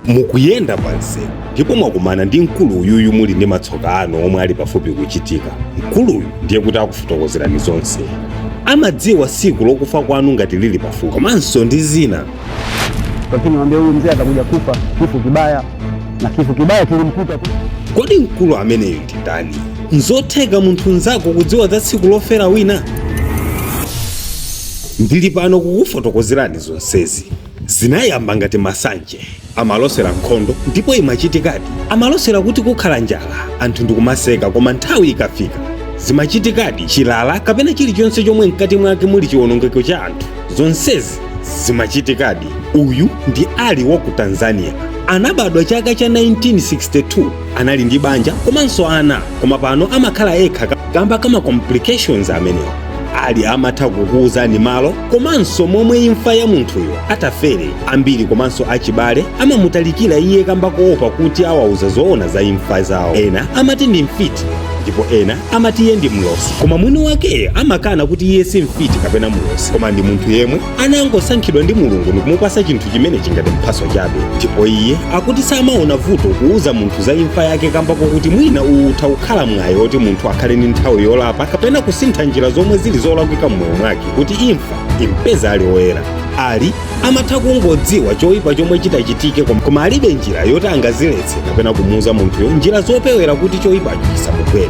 mukuyenda pansi ndipo mwakumana ndi mkulu uyuyu muli ndi matsoka anu omwe ali pafupi kuchitika. Mkuluyu ndiye kuti akufotokozerani zonse. Amadziwa tsiku lokufa kwanu ngati lili pafupi, komanso ndi zina. Lakini mwambie huyu mzee atakuja kufa kifo kibaya, na kifo kibaya kilimkuta tu. Kodi mkulu ameneyo ndi ndani? Nzotheka munthu nzako kudziwa za tsiku lofera wina? Ndili pano kukufotokozerani zonsezi. Zinayamba ngati masanje, amalosera nkhondo, ndipo imachitikadi. Amalosera kuti kukhala njala, anthu ndikumaseka, koma nthawi ikafika zimachitikadi. Chilala kapena chilichonse chomwe mkati mwake muli chiwonongeko cha anthu, zonsezi zimachitikadi. Uyu ndi Ali wa ku Tanzania. Anabadwa chaka cha 1962, anali ndi banja komanso ana, koma pano amakhala ekha kamba kama complications amenewa. Ali amatha kukuwuzani malo komanso momwe imfa ya munthuyo atafere. Ambiri komanso achibale amamutalikira iye kamba koopa kuti awauza zoona za imfa zawo. Ena amati ndi mfiti ndipo ena amati iye ndi mlosi, koma mwini wake amakana kuti iye si mfiti kapena mlosi, koma ndi munthu yemwe anangosankhidwa ndi Mulungu nikumupasa chinthu chimene chingati mphaso chabe. Ndipo iye akuti samaona vuto kuuza munthu za imfa yake kamba kuti mwina utha kukhala mwayi oti munthu akhale ndi nthawi yolapa kapena kusintha njira zomwe zili zolakwika mmoyo mwake kuti imfa impeza ali oyera. Ali amatha kungodziwa choyipa chomwe chitachitike, koma alibe njira yoti angaziletse kapena kumuuza munthuyo njira zopewera kuti choyipacho chisamugwere.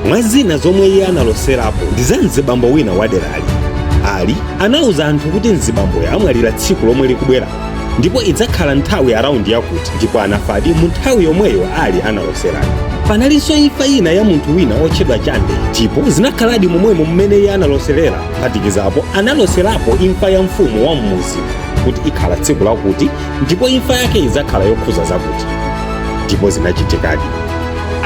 Mwa zina zomwe iye analoserapo ndi za mzibambo wina waderali. Ali anauza anthu kuti mzibamboyo amwalira tsiku lomwe likubwera, ndipo idzakhala nthawi araundi yakuti, ndipo anafadi mu nthawi yomweyo Ali analoserani. Panalinso imfa ina ya munthu wina otchedwa Chande, ndipo zinakhaladi momwemo mmene iye analoserera. Phatikizapo analoserapo imfa ya mfumu wa mmuzi kuti ikhala tsiku lakuti, ndipo imfa yake idzakhala yokhuza zakuti, ndipo zinachitikadi.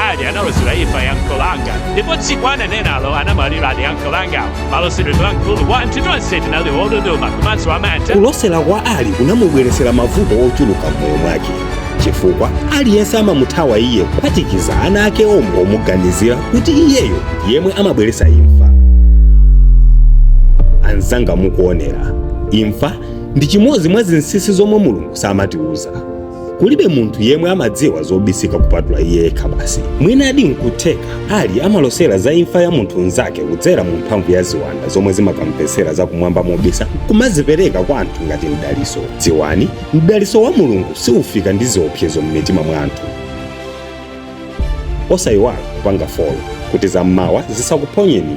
Ali analosera imfa ya mkolanga, ndipo tsiku ananenalo anamalira ali ankolanga. Maloseredwe la mkulu wa anthu tonse tinali wododoma komanso amantha. Kulosera kwa Ali kunamubweresera mavuto ochuluka mmoyo mwake, chifukwa aliyense amamuthawa iye, kuphatikiza ana ake omwe omuganizira kuti iyeyo yemwe amabweresa imfa. Anzanga mukuonera, imfa ndi chimodzi mwa zinsinsi zomwe Mulungu samatiuza. Kulibe munthu yemwe amadziwa zobisika kupatula iye yekha basi. Mwina adi nkutheka Ali amalosera za imfa ya munthu nzake kudzera mu mphamvu ya ziwanda zomwe zimakampesera zakumwamba mobisa kumazipereka kwa anthu ngati mdaliso. Dziwani, mdaliso wa Mulungu siufika ndi ziopsezo m'mitima mwa anthu. Osayiwala kupanga folo kuti zam'mawa zisakuphonyeni